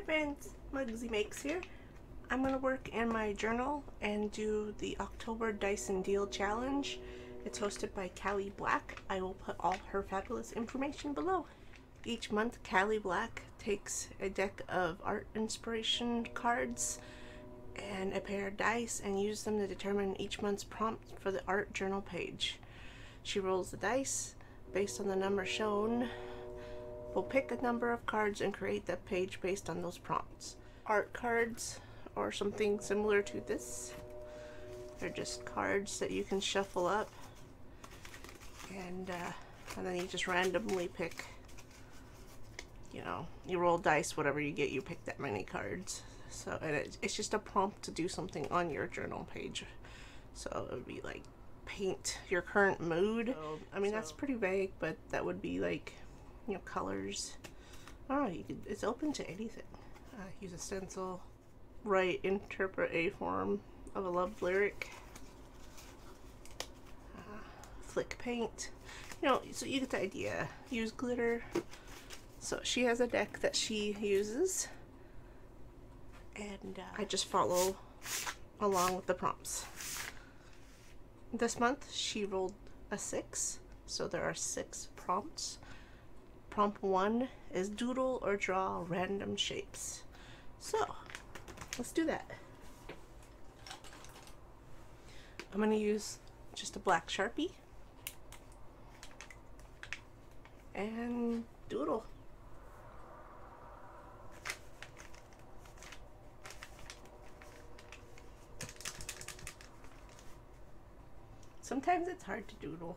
friends, Mugsy Makes here. I'm going to work in my journal and do the October Dice and Deal Challenge. It's hosted by Cali Black. I will put all her fabulous information below. Each month, Cali Black takes a deck of art inspiration cards and a pair of dice and uses them to determine each month's prompt for the art journal page. She rolls the dice based on the number shown. We'll pick a number of cards and create the page based on those prompts. Art cards, or something similar to this. They're just cards that you can shuffle up, and then you just randomly pick, you know, you roll dice, whatever you get, you pick that many cards. So, and it's just a prompt to do something on your journal page. So it would be like paint your current mood. So, I mean, that's pretty vague, but that would be like, you know, colors. I don't know, you could, it's open to anything. Use a stencil, write, interpret a form of a love lyric, flick paint, you know, so you get the idea. Use glitter. So she has a deck that she uses, and I just follow along with the prompts. This month she rolled a 6, so there are 6 prompts. Prompt 1 is doodle or draw random shapes. So let's do that. I'm going to use just a black Sharpie and doodle. Sometimes it's hard to doodle.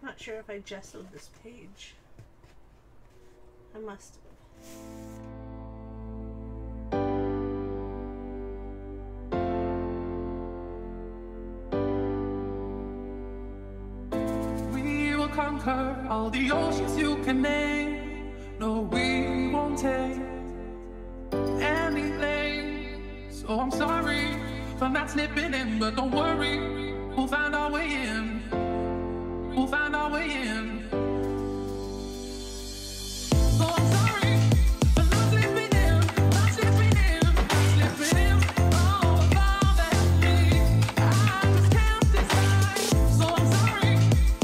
Not sure if I gessoed this page. I must have. We will conquer all the oceans you can name. No, we won't take anything. So I'm sorry for not slipping in, but don't worry, we'll find our way in. We'll find our way in. So I'm sorry for not slipping in, not slipping in, not slipping in. Oh, about that me, I just can't decide. So I'm sorry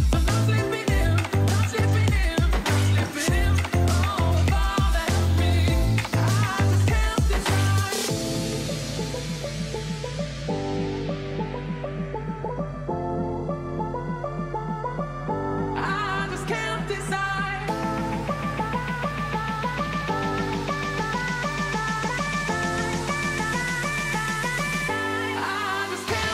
for not slipping in, not slipping in, not slipping in. Oh, about that me, I just can't decide. I just can't decide. I just can't decide. I just can't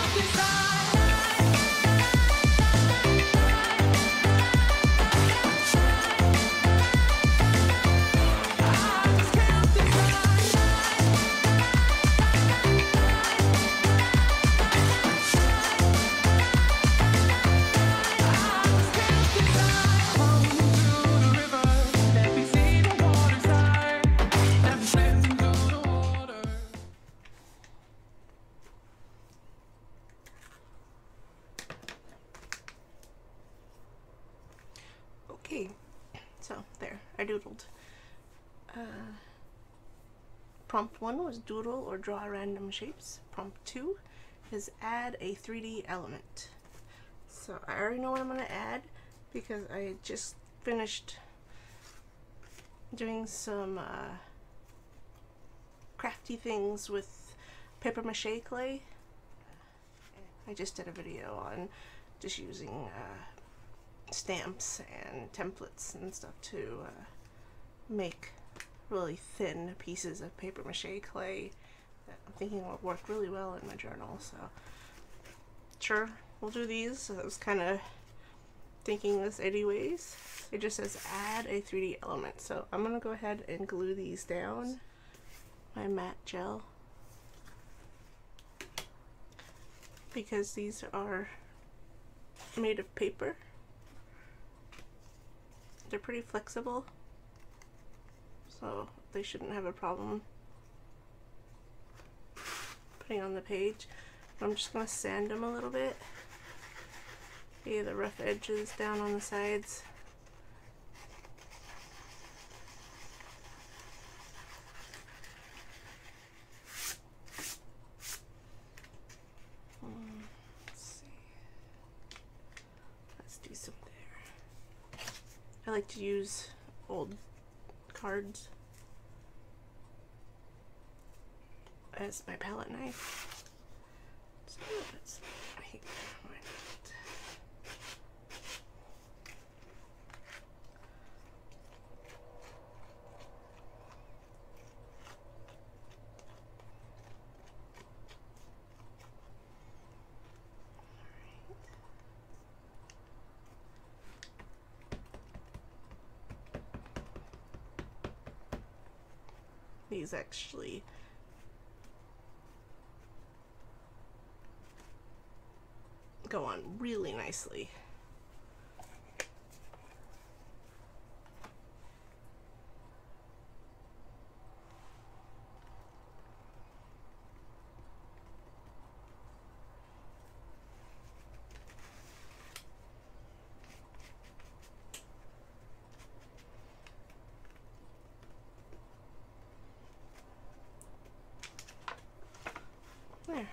Okay, so there, I doodled. Prompt 1 was doodle or draw random shapes. Prompt 2 is add a 3D element. So I already know what I'm going to add because I just finished doing some crafty things with paper mache clay. I just did a video on just using stamps and templates and stuff to make really thin pieces of paper mache clay that I'm thinking will work really well in my journal. So sure, we'll do these. So I was kind of thinking this anyways. It just says add a 3D element, so I'm gonna go ahead and glue these down. My matte gel, because these are made of paper. They're pretty flexible, so they shouldn't have a problem putting on the page. I'm just going to sand them a little bit. Okay, the rough edges down on the sides. I like to use old cards as my palette knife. So that's, I hate that. These actually go on really nicely. There.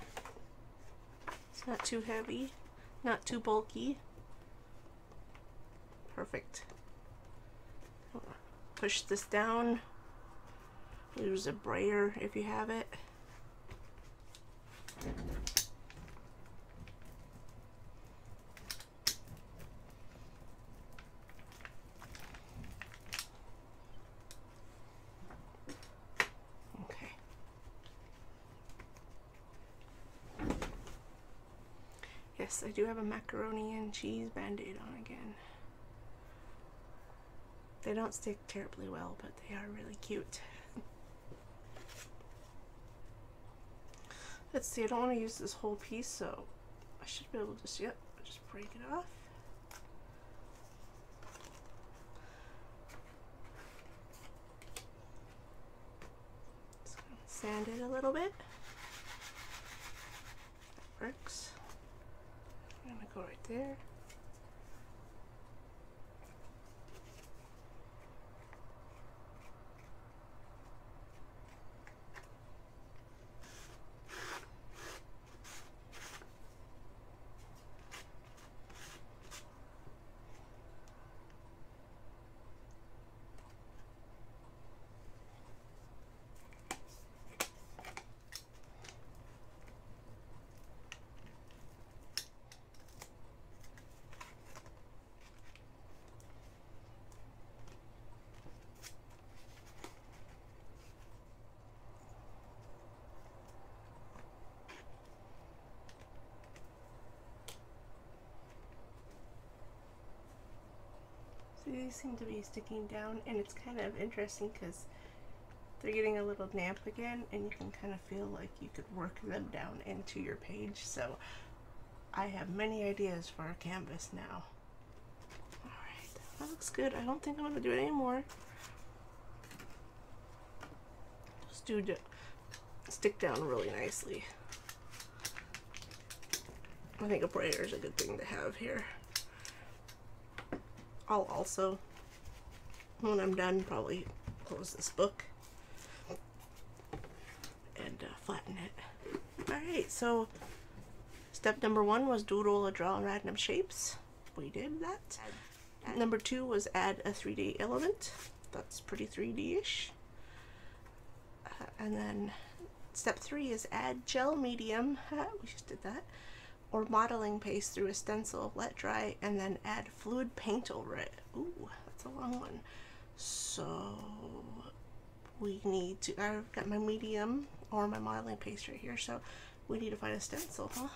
It's not too heavy, not too bulky. Perfect. Push this down. Use a brayer if you have it. Yes, I do have a macaroni and cheese band-aid on again. They don't stick terribly well, but they are really cute. Let's see, I don't want to use this whole piece, so I should be able to just, yep, just break it off. Just gonna sand it a little bit. That works. I'm gonna go right there. These seem to be sticking down, and it's kind of interesting because they're getting a little damp again, and you can kind of feel like you could work them down into your page. So I have many ideas for a canvas now. Alright, that looks good. I don't think I'm going to do it anymore. Just do stick down really nicely. I think a brayer is a good thing to have here. I'll also, when I'm done, probably close this book and flatten it. Alright, so step number 1 was doodle or draw random shapes. We did that. Number 2 was add a 3D element. That's pretty 3D-ish. And then step 3 is add gel medium. We just did that. Or modeling paste through a stencil, let dry, and then add fluid paint over it. Ooh, that's a long one. So we need to, I've got my medium or my modeling paste right here, so we need to find a stencil, huh?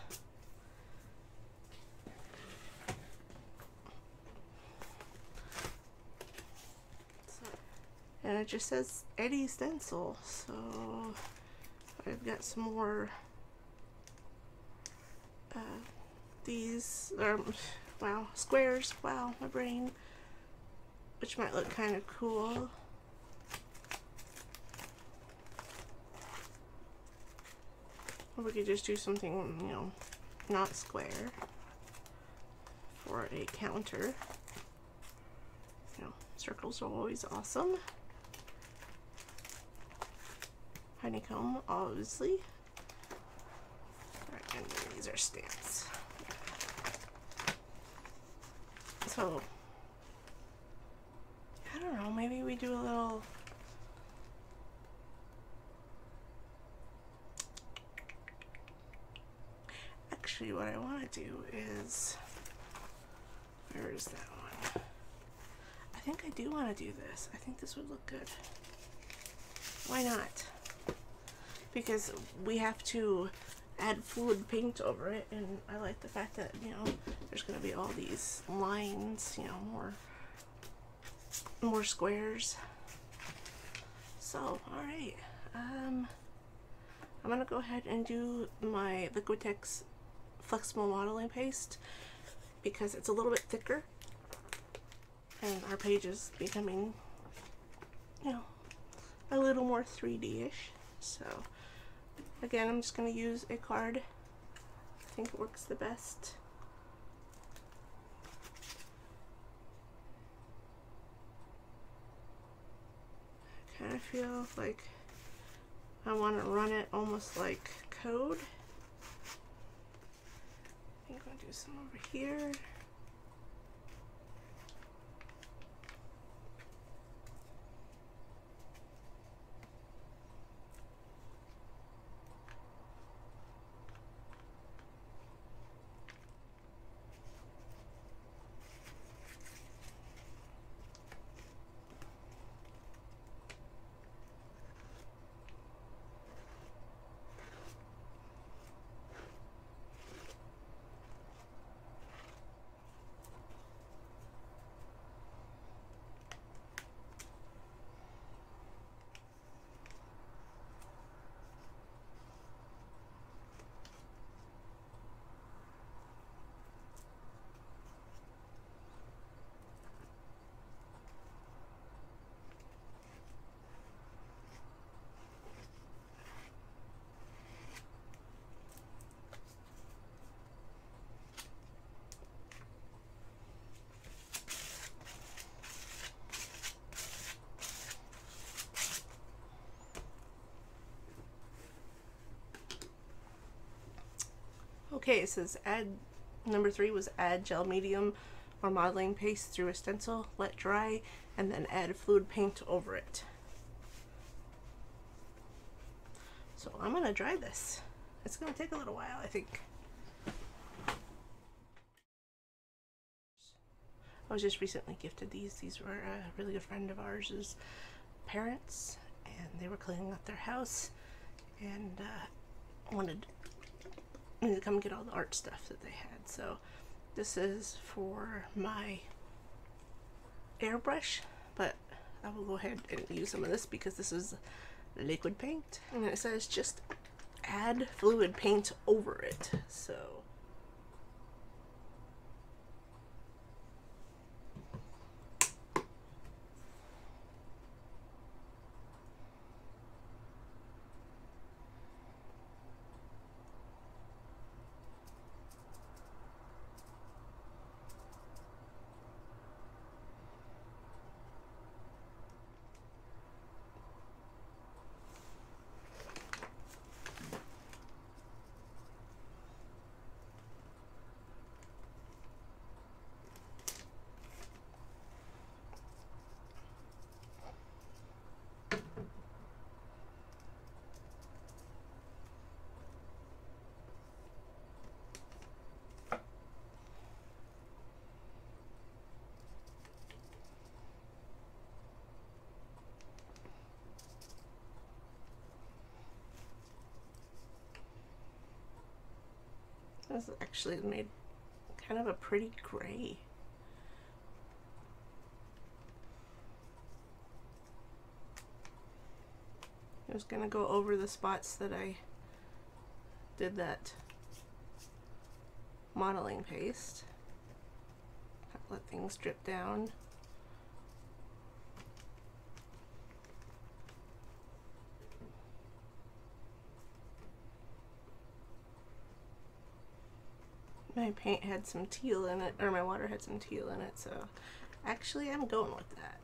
And it just says any stencil, so I've got some more these are, wow, squares, wow, my brain, which might look kind of cool. Or we could just do something, you know, not square for a counter. You know, circles are always awesome. Honeycomb, obviously. Alright, and then these are stamps. So do a little actually what I want to do is, where is that one? I think I do want to do this. I think this would look good. Why not? Because we have to add fluid paint over it, and I like the fact that, you know, there's going to be all these lines, you know, more squares. So, alright, I'm going to go ahead and do my Liquitex flexible modeling paste because it's a little bit thicker and our page is becoming, you know, a little more 3D-ish. So again, I'm just going to use a card. I think it works the best. I kind of feel like I want to run it almost like code. I think I'm going to do some over here. Okay, it says add, number 3 was add gel medium or modeling paste through a stencil, let dry, and then add fluid paint over it. So I'm going to dry this. It's going to take a little while, I think. I was just recently gifted these. These were a really good friend of ours' parents, and they were cleaning up their house and wanted me to come get all the art stuff that they had. So this is for my airbrush, but I will go ahead and use some of this because this is liquid paint, and it says just add fluid paint over it. So this actually made kind of a pretty gray. I was gonna go over the spots that I did that modeling paste. Let things drip down. My paint had some teal in it, or my water had some teal in it, so actually I'm going with that.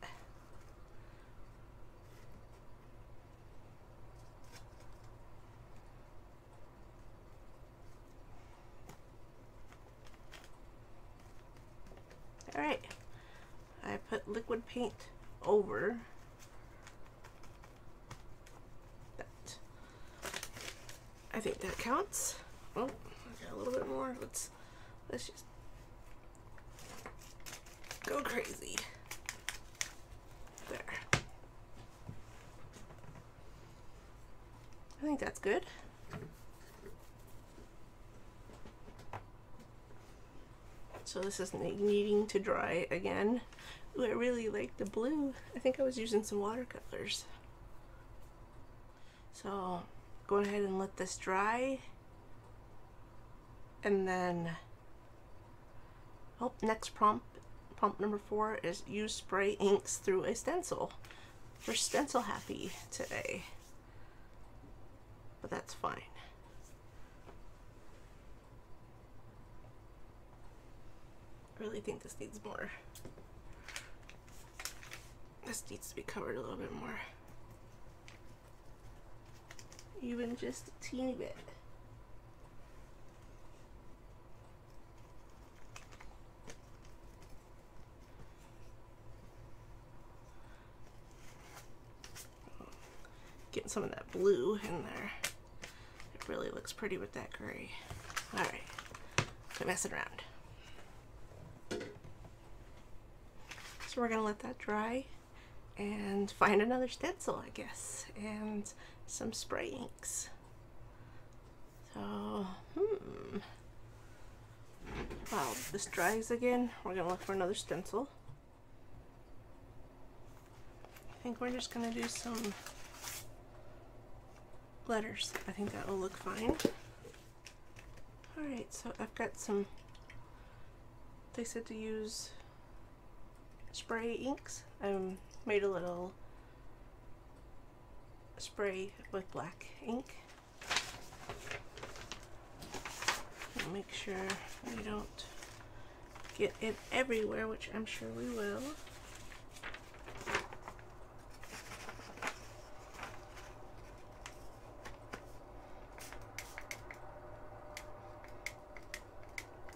Alright, I put liquid paint over I think that counts. Oh, I got a little bit more. Let's just go crazy. There. I think that's good. So this is needing to dry again. Ooh, I really like the blue. I think I was using some watercolors. So go ahead and let this dry. And then, oh, next prompt number 4 is use spray inks through a stencil. We're stencil happy today, but that's fine. I really think this needs more. This needs to be covered a little bit more. Even just a teeny bit. Getting some of that blue in there. It really looks pretty with that gray. Alright, quit messing around. So we're gonna let that dry and find another stencil, I guess, and some spray inks. So, while this dries again, we're gonna look for another stencil. I think we're just gonna do some letters. I think that will look fine. Alright, so I've got some, they said to use spray inks. I made a little spray with black ink. And make sure we don't get it everywhere, which I'm sure we will.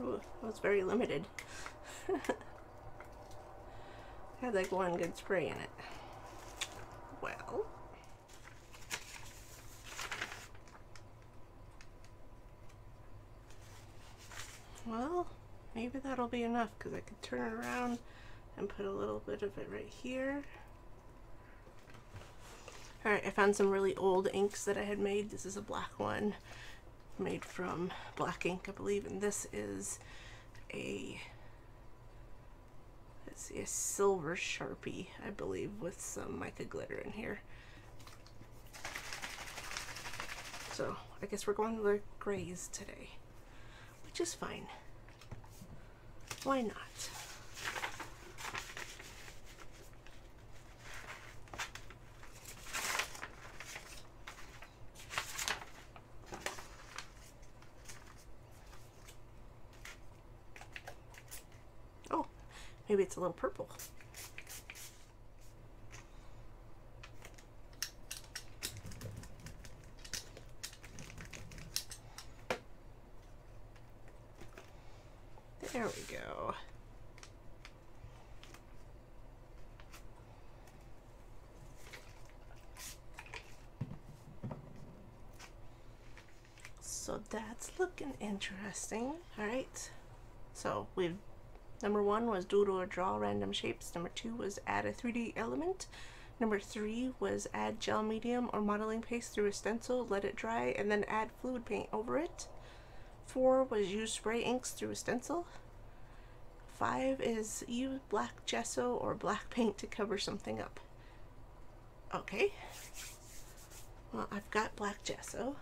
Ooh, that was very limited. Had like one good spray in it. Well, maybe that'll be enough because I could turn it around and put a little bit of it right here. Alright, I found some really old inks that I had made. This is a black one made from black ink, I believe, and this is a, let's see, a silver Sharpie, I believe, with some mica glitter in here. So I guess we're going to the grays today, which is fine. Why not? Oh, maybe it's a little purple. There we go. So that's looking interesting. All right. So we've, number 1 was doodle or draw random shapes. Number 2 was add a 3D element. Number 3 was add gel medium or modeling paste through a stencil, let it dry, and then add fluid paint over it. 4 was use spray inks through a stencil. 5 is use black gesso or black paint to cover something up. Okay. Well, I've got black gesso.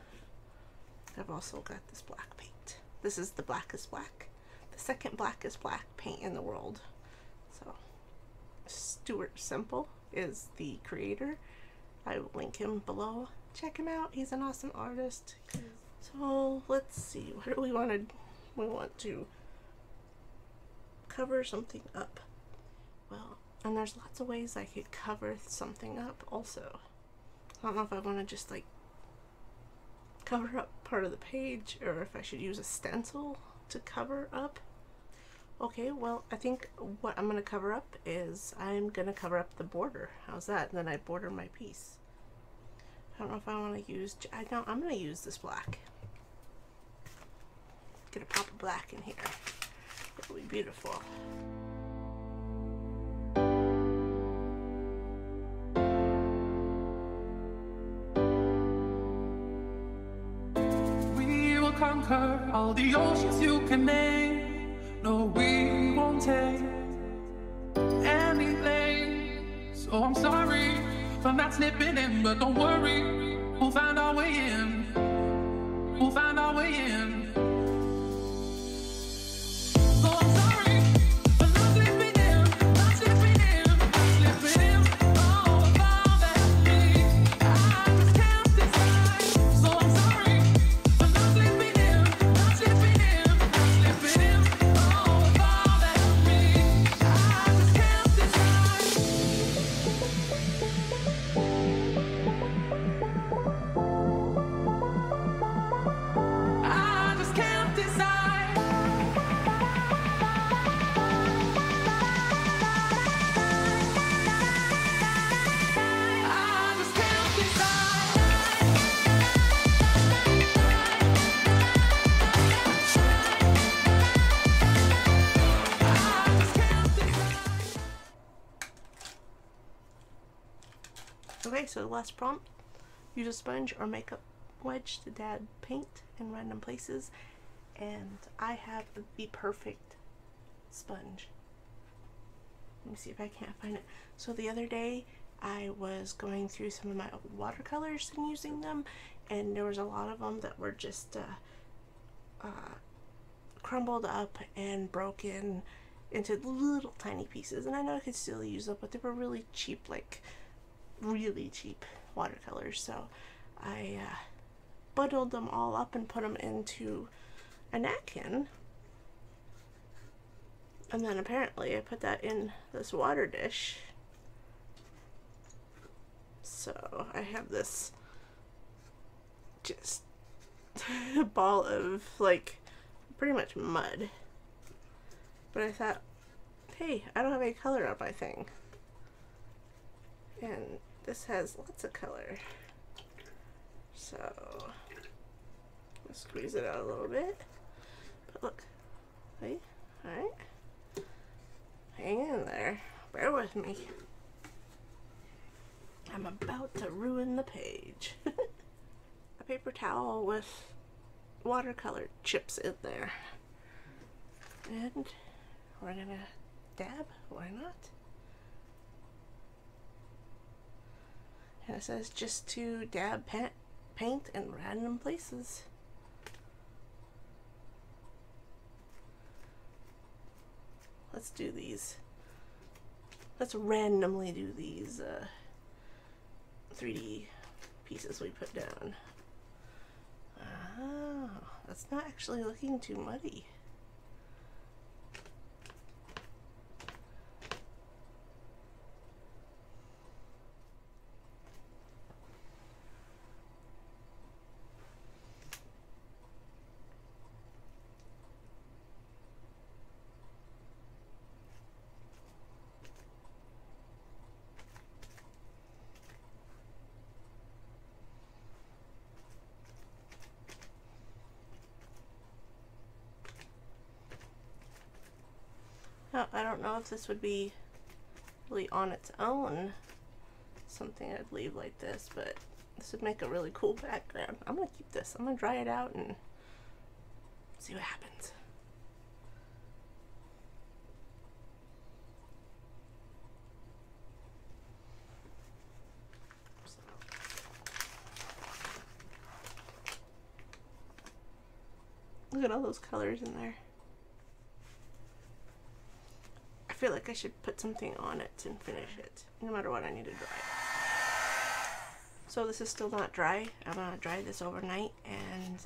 I've also got this black paint. This is the blackest black. The second blackest black paint in the world. So, Stuart Semple is the creator. I will link him below. Check him out. He's an awesome artist. So let's see, what do we want to, we want to cover something up. Well, and there's lots of ways I could cover something up also. I don't know if I want to just like cover up part of the page or if I should use a stencil to cover up. Okay, well, I think what I'm going to cover up is I'm going to cover up the border. How's that? And then I border my piece. I don't know if I want to use, I'm going to use this black. Get a pop of black in here. It'll be beautiful. We will conquer all the oceans you can name. No, we won't take anything. So I'm sorry for not slipping in, but don't worry, we'll find our way in. We'll find our way in. So I'm sorry for not slipping in, not slipping in, not slipping in. Oh, above at me, I just can't decide. So I'm sorry for not slipping in, not slipping in, not slipping in. Oh, above at me, I just can't decide. I just can't decide. I just can't decide. I just can't decide. Okay, so the last prompt. Use a sponge or makeup wedge to dab paint in random places. And I have the perfect sponge. Let me see if I can't find it. So the other day I was going through some of my old watercolors and using them, and there was a lot of them that were just crumbled up and broken into little tiny pieces. And I know I could still use them, but they were really cheap, like really cheap watercolors. So I bundled them all up and put them into a napkin. And then apparently I put that in this water dish. So I have this just ball of like pretty much mud. But I thought, hey, I don't have any color on my thing. And this has lots of color. So let's squeeze it out a little bit. But look, see? Alright. Hang in there. Bear with me. I'm about to ruin the page. A paper towel with watercolor chips in there. And we're gonna dab. Why not? And it says just to dab paint in random places. Let's do these. Let's randomly do these 3D pieces we put down. Oh, that's not actually looking too muddy. Now, I don't know if this would be really on its own something I'd leave like this, but this would make a really cool background. I'm gonna keep this. I'm gonna dry it out and see what happens. Look at all those colors in there. I feel like I should put something on it and finish it. No matter what, I need to dry it. So this is still not dry. I'm gonna dry this overnight, and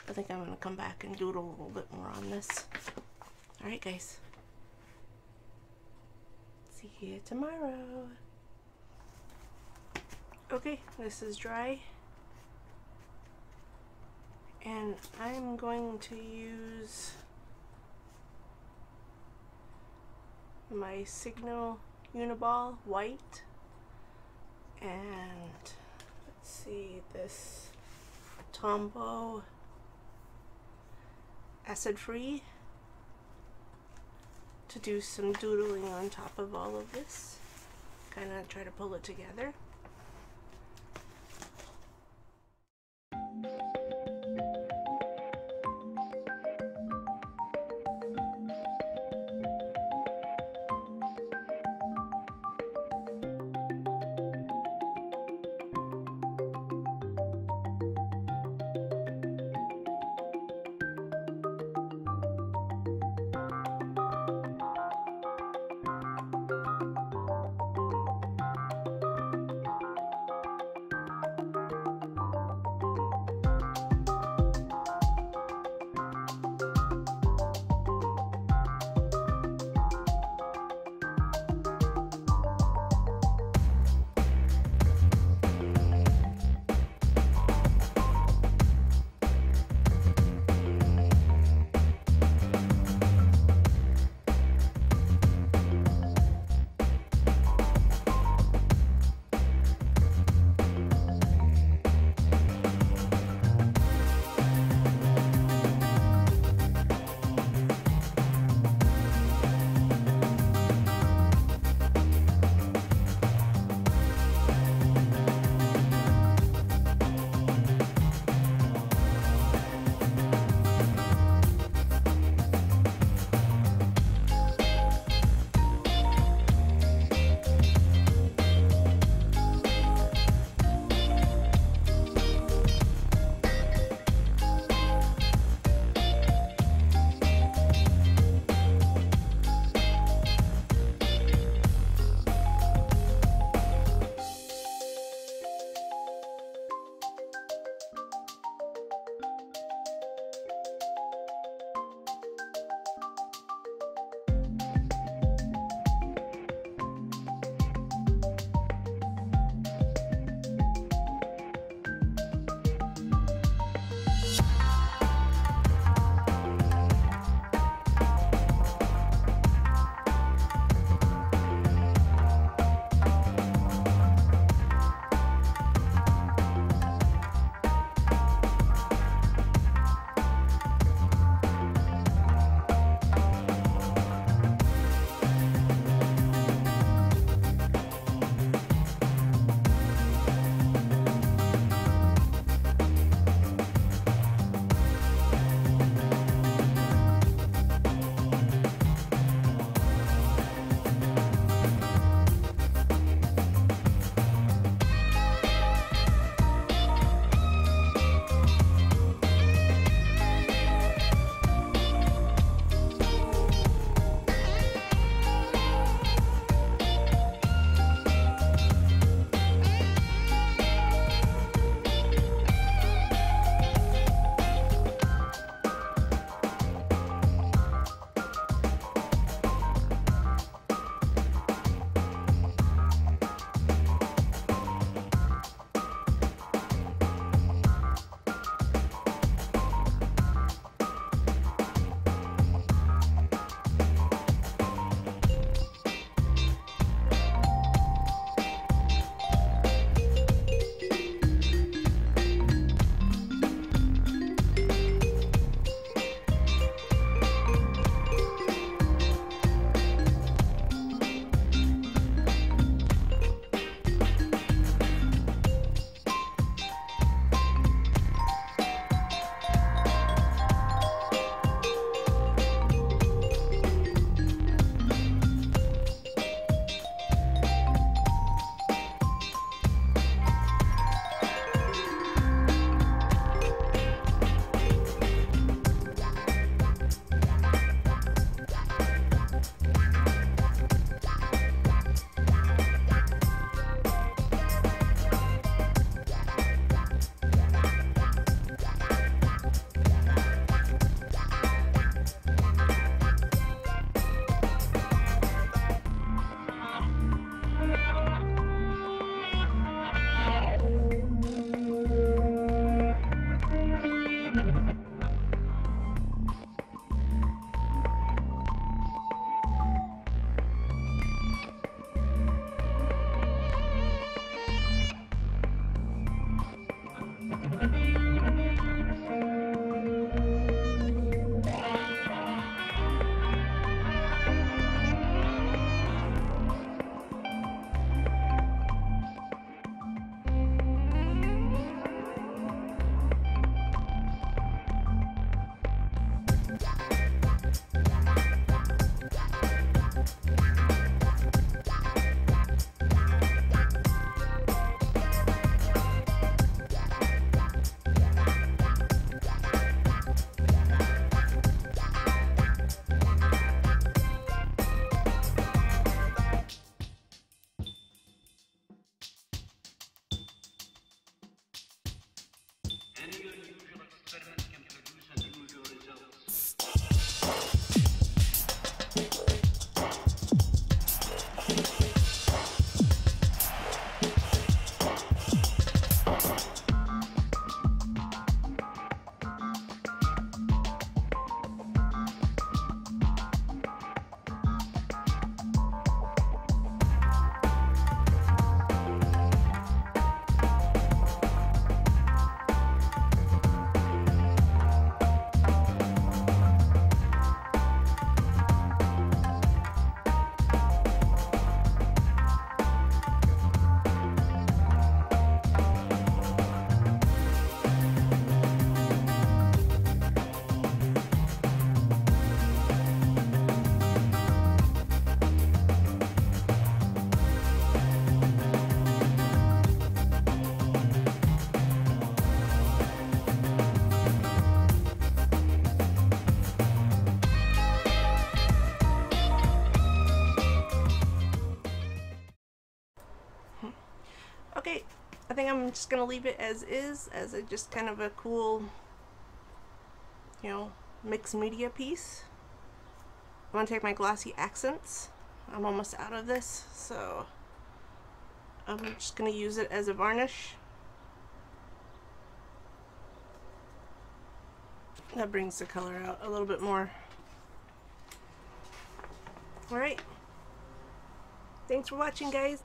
I think I'm gonna come back and doodle a little bit more on this. Alright guys. See you tomorrow. Okay, this is dry. And I'm going to use my Signal Uniball white, and let's see this Tombow acid free to do some doodling on top of all of this. Kind of try to pull it together. think I'm just gonna leave it as is, as a just kind of a cool, you know, mixed media piece. I'm gonna take my glossy accents. I'm almost out of this, so I'm just gonna use it as a varnish. That brings the color out a little bit more. Alright. Thanks for watching, guys.